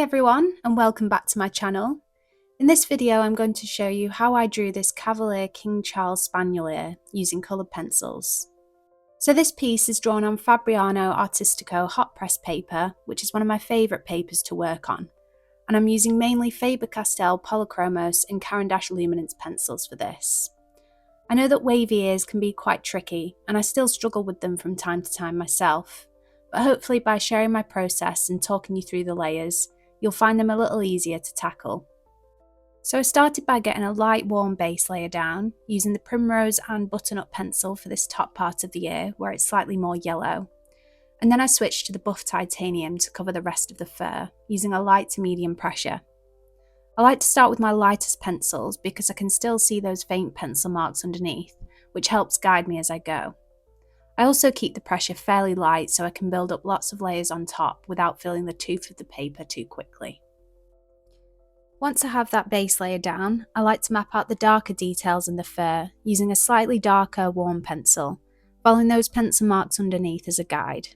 Hi everyone, and welcome back to my channel. In this video I'm going to show you how I drew this Cavalier King Charles Spaniel ear using coloured pencils. So this piece is drawn on Fabriano Artistico hot press paper, which is one of my favourite papers to work on, and I'm using mainly Faber-Castell Polychromos and Caran Luminance pencils for this. I know that wavy ears can be quite tricky, and I still struggle with them from time to time myself, but hopefully by sharing my process and talking you through the layers, you'll find them a little easier to tackle. So I started by getting a light warm base layer down, using the primrose and button-up pencil for this top part of the ear where it's slightly more yellow, and then I switched to the buff titanium to cover the rest of the fur, using a light to medium pressure. I like to start with my lightest pencils because I can still see those faint pencil marks underneath, which helps guide me as I go. I also keep the pressure fairly light so I can build up lots of layers on top without feeling the tooth of the paper too quickly. Once I have that base layer down, I like to map out the darker details in the fur using a slightly darker warm pencil, following those pencil marks underneath as a guide.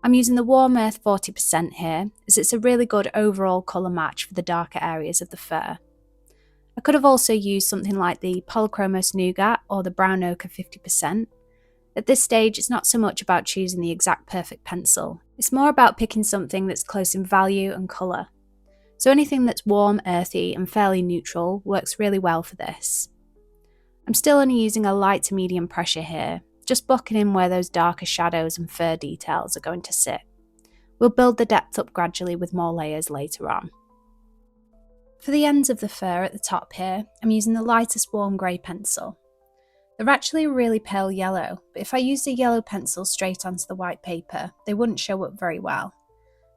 I'm using the Warm Earth 40% here, as it's a really good overall colour match for the darker areas of the fur. I could have also used something like the Polychromos Nougat or the Brown Ochre 50%. At this stage, it's not so much about choosing the exact perfect pencil, it's more about picking something that's close in value and colour. So anything that's warm, earthy and fairly neutral works really well for this. I'm still only using a light to medium pressure here, just bucketing where those darker shadows and fur details are going to sit. We'll build the depth up gradually with more layers later on. For the ends of the fur at the top here, I'm using the lightest warm grey pencil. They're actually a really pale yellow, but if I used a yellow pencil straight onto the white paper, they wouldn't show up very well.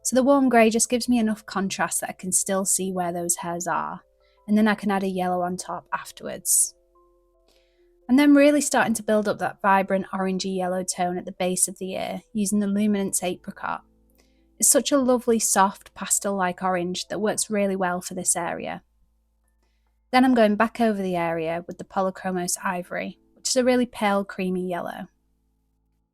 So the warm grey just gives me enough contrast that I can still see where those hairs are, and then I can add a yellow on top afterwards. I'm then really starting to build up that vibrant orangey yellow tone at the base of the ear using the Luminance Apricot. It's such a lovely soft pastel-like orange that works really well for this area. Then I'm going back over the area with the Polychromos Ivory, which is a really pale creamy yellow.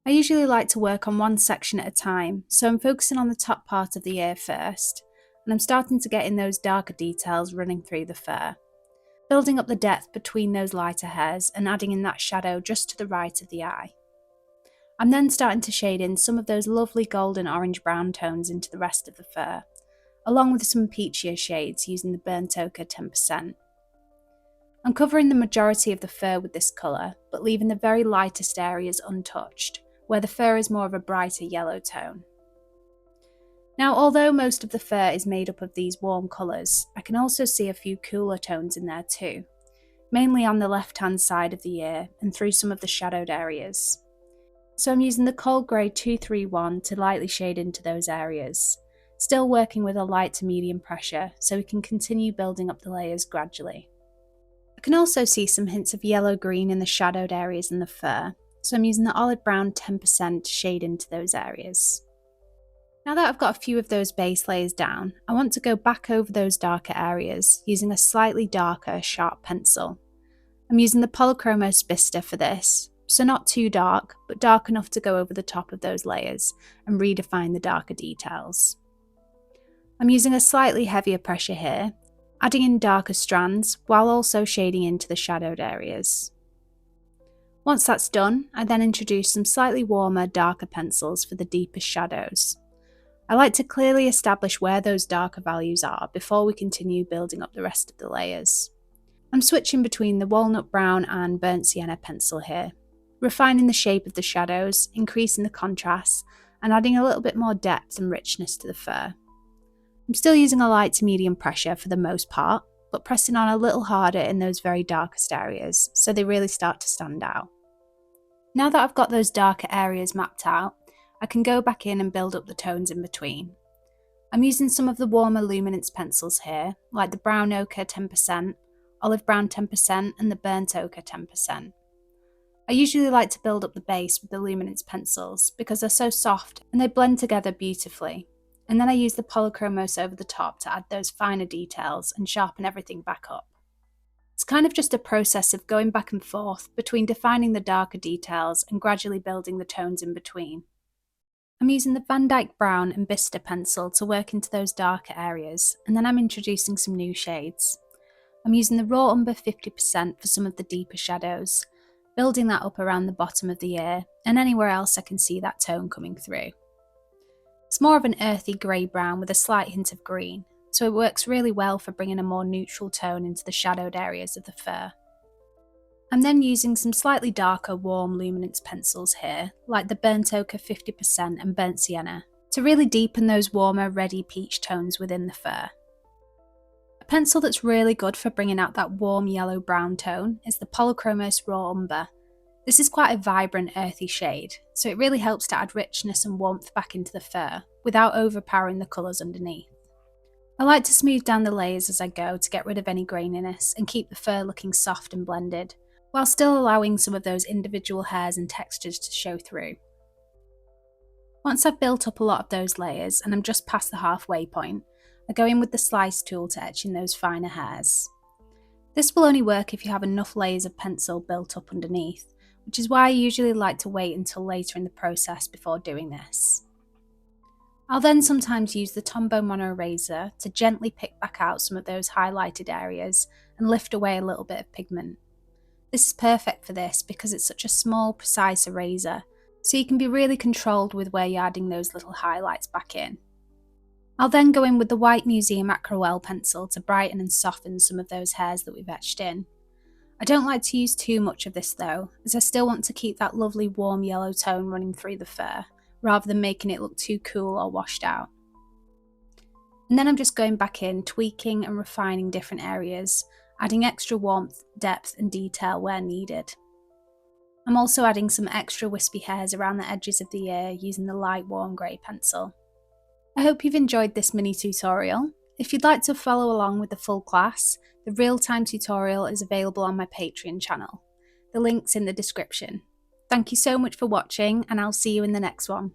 I usually like to work on one section at a time, so I'm focusing on the top part of the ear first, and I'm starting to get in those darker details running through the fur, building up the depth between those lighter hairs and adding in that shadow just to the right of the eye. I'm then starting to shade in some of those lovely golden orange-brown tones into the rest of the fur, along with some peachier shades using the Burnt Ochre 10%. I'm covering the majority of the fur with this colour, but leaving the very lightest areas untouched, where the fur is more of a brighter yellow tone. Now, although most of the fur is made up of these warm colours, I can also see a few cooler tones in there too, mainly on the left-hand side of the ear and through some of the shadowed areas. So I'm using the Cold Grey 231 to lightly shade into those areas, still working with a light to medium pressure so we can continue building up the layers gradually. I can also see some hints of yellow-green in the shadowed areas in the fur, so I'm using the olive brown 10% to shade into those areas. Now that I've got a few of those base layers down, I want to go back over those darker areas using a slightly darker, sharp pencil. I'm using the Polychromos Vista for this, so not too dark, but dark enough to go over the top of those layers and redefine the darker details. I'm using a slightly heavier pressure here, adding in darker strands while also shading into the shadowed areas. Once that's done, I then introduce some slightly warmer, darker pencils for the deepest shadows. I like to clearly establish where those darker values are before we continue building up the rest of the layers. I'm switching between the walnut brown and burnt sienna pencil here, refining the shape of the shadows, increasing the contrast, and adding a little bit more depth and richness to the fur. I'm still using a light to medium pressure for the most part, but pressing on a little harder in those very darkest areas, so they really start to stand out. Now that I've got those darker areas mapped out, I can go back in and build up the tones in between. I'm using some of the warmer Luminance pencils here, like the Brown Ochre 10%, Olive Brown 10% and the Burnt Ochre 10%. I usually like to build up the base with the Luminance pencils because they're so soft and they blend together beautifully, and then I use the Polychromos over the top to add those finer details and sharpen everything back up. It's kind of just a process of going back and forth between defining the darker details and gradually building the tones in between. I'm using the Van Dyke Brown and Bister pencil to work into those darker areas, and then I'm introducing some new shades. I'm using the raw umber 50% for some of the deeper shadows, building that up around the bottom of the ear and anywhere else I can see that tone coming through. It's more of an earthy grey-brown with a slight hint of green, so it works really well for bringing a more neutral tone into the shadowed areas of the fur. I'm then using some slightly darker warm luminance pencils here, like the Burnt Ochre 50% and Burnt Sienna, to really deepen those warmer reddy peach tones within the fur. A pencil that's really good for bringing out that warm yellow-brown tone is the Polychromos Raw Umber. This is quite a vibrant earthy shade, so it really helps to add richness and warmth back into the fur, without overpowering the colours underneath. I like to smooth down the layers as I go to get rid of any graininess and keep the fur looking soft and blended, while still allowing some of those individual hairs and textures to show through. Once I've built up a lot of those layers and I'm just past the halfway point, I go in with the slice tool to etch in those finer hairs. This will only work if you have enough layers of pencil built up underneath, which is why I usually like to wait until later in the process before doing this. I'll then sometimes use the Tombow mono eraser to gently pick back out some of those highlighted areas and lift away a little bit of pigment. This is perfect for this because it's such a small, precise eraser, so you can be really controlled with where you're adding those little highlights back in. I'll then go in with the white Museum Acrowell pencil to brighten and soften some of those hairs that we've etched in. I don't like to use too much of this though, as I still want to keep that lovely warm yellow tone running through the fur, rather than making it look too cool or washed out. And then I'm just going back in, tweaking and refining different areas, adding extra warmth, depth and detail where needed. I'm also adding some extra wispy hairs around the edges of the ear using the light warm grey pencil. I hope you've enjoyed this mini tutorial. If you'd like to follow along with the full class, the real-time tutorial is available on my Patreon channel. The link's in the description. Thank you so much for watching, and I'll see you in the next one.